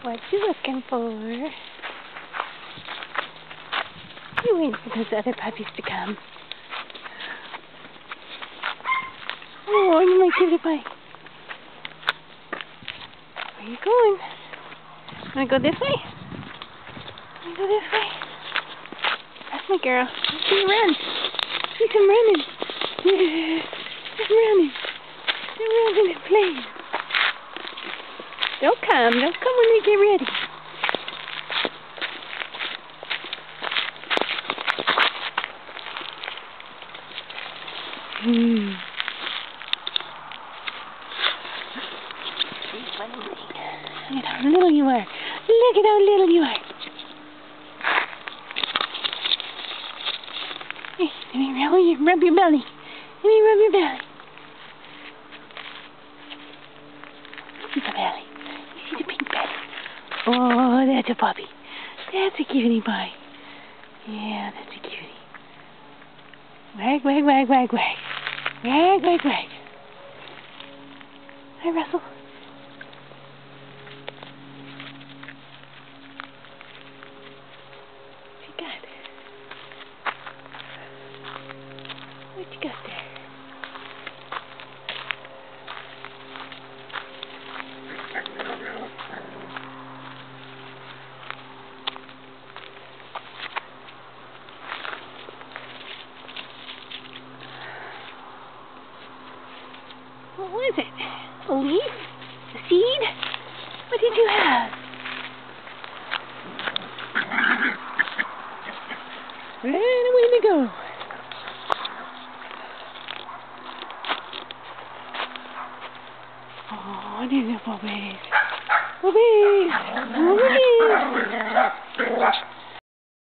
What you looking for? You waiting for those other puppies to come. Oh, you my cutie pie. Where are you going? Wanna go this way? Wanna go this way? That's my girl. Let's see you run. See some running. Yeah, just running. They're running and playing. They'll come when they get ready. Look at how little you are. Look at how little you are. Hey, let me rub your belly. Let me rub your belly. See the belly. See the pink belly. Oh, that's a puppy. That's a cutie pie. Yeah, that's a cutie. Wag, wag, wag, wag, wag. Wag, wag, wag. Hi, Russell. What you got? What you got there? What was it? A leaf? A seed? What did you have? And away they go. Oh, there's the puppies. Puppies! Puppies!